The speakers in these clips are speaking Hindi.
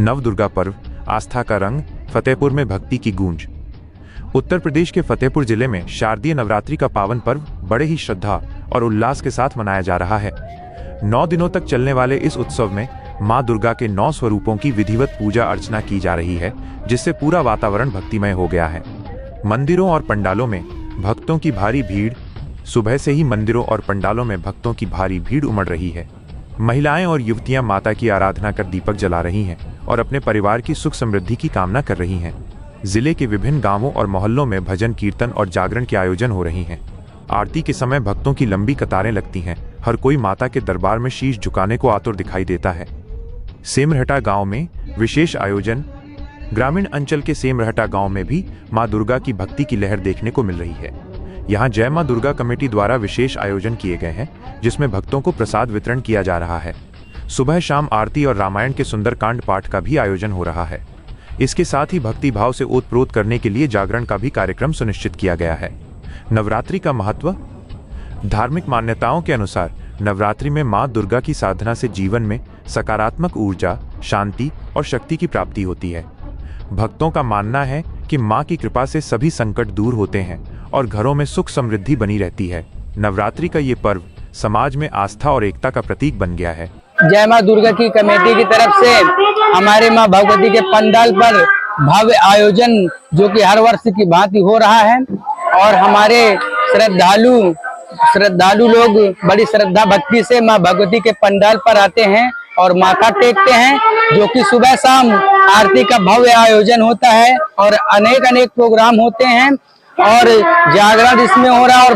नवदुर्गा पर्व, आस्था का रंग, फतेहपुर में भक्ति की गूंज। उत्तर प्रदेश के फतेहपुर जिले में शारदीय नवरात्रि का पावन पर्व बड़े ही श्रद्धा और उल्लास के साथ मनाया जा रहा है। 9 दिनों तक चलने वाले इस उत्सव में मां दुर्गा के 9 स्वरूपों की विधिवत पूजा अर्चना की जा रही है, जिससे पूरा वातावरण भक्तिमय हो गया है। मंदिरों और पंडालों में भक्तों की भारी भीड़। सुबह से ही मंदिरों और पंडालों में भक्तों की भारी भीड़ उमड़ रही है। महिलाएं और युवतियां माता की आराधना कर दीपक जला रही हैं और अपने परिवार की सुख समृद्धि की कामना कर रही हैं। जिले के विभिन्न गांवों और मोहल्लों में भजन कीर्तन और जागरण के आयोजन हो रही हैं। आरती के समय भक्तों की लंबी कतारें लगती हैं। हर कोई माता के दरबार में शीश झुकाने को आतुर दिखाई देता है। सेमरहटा गांव में विशेष आयोजन। ग्रामीण अंचल के सेमरहटा गांव में भी मां दुर्गा की भक्ति की लहर देखने को मिल रही है। यहां जय मां दुर्गा कमेटी द्वारा विशेष आयोजन किए गए हैं, जिसमें भक्तों को प्रसाद वितरण किया जा रहा है। सुबह शाम आरती और रामायण के सुंदरकांड पाठ का भी आयोजन हो रहा है। इसके साथ ही भक्ति भाव से ओतप्रोत करने के लिए जागरण का भी कार्यक्रम सुनिश्चित किया गया है। नवरात्रि का महत्व। धार्मिक मान्यताओं के अनुसार नवरात्रि में मां दुर्गा की साधना से जीवन में सकारात्मक ऊर्जा, शांति और शक्ति की प्राप्ति होती है। भक्तों का मानना है कि मां की कृपा से सभी संकट दूर होते हैं और घरों में सुख समृद्धि बनी रहती है। नवरात्रि का ये पर्व समाज में आस्था और एकता का प्रतीक बन गया है। जय मां दुर्गा की कमेटी की तरफ से हमारे मां भगवती के पंडाल पर भव्य आयोजन जो कि हर वर्ष की भांति हो रहा है और हमारे श्रद्धालु लोग बड़ी श्रद्धा भक्ति से मां भगवती के पंडाल पर आते हैं और माथा टेकते हैं, जो कि सुबह शाम आरती का भव्य आयोजन होता है और अनेक प्रोग्राम होते हैं और जागरण इसमें हो रहा है। और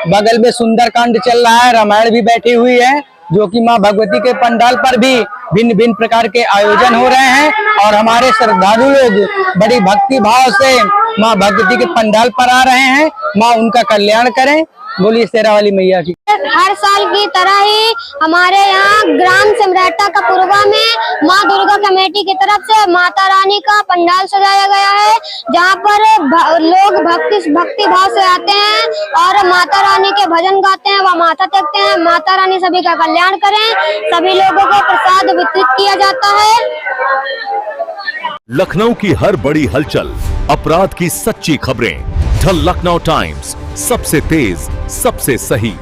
बगल में सुंदरकांड चल रहा है, रामायण भी बैठी हुई है, जो कि मां भगवती के पंडाल पर भी भिन्न प्रकार के आयोजन हो रहे हैं और हमारे श्रद्धालु लोग बड़ी भक्ति भाव से मां भगवती के पंडाल पर आ रहे हैं। मां उनका कल्याण करें। बोलिए शेरा वाली मैया की। हर साल की तरह ही हमारे यहाँ ग्राम सेमरहटा कपूरवा में माँ दुर्गा कमेटी की तरफ से माता रानी का पंडाल सजाया गया है, जहाँ पर लोग भक्ति भाव से आते हैं और माता रानी के भजन गाते हैं, वह माथा टेकते हैं। माता रानी सभी का कल्याण करें। सभी लोगों को प्रसाद वितरित किया जाता है। लखनऊ की हर बड़ी हलचल, अपराध की सच्ची खबरें, द लखनऊ टाइम्स, सबसे तेज, सबसे सही।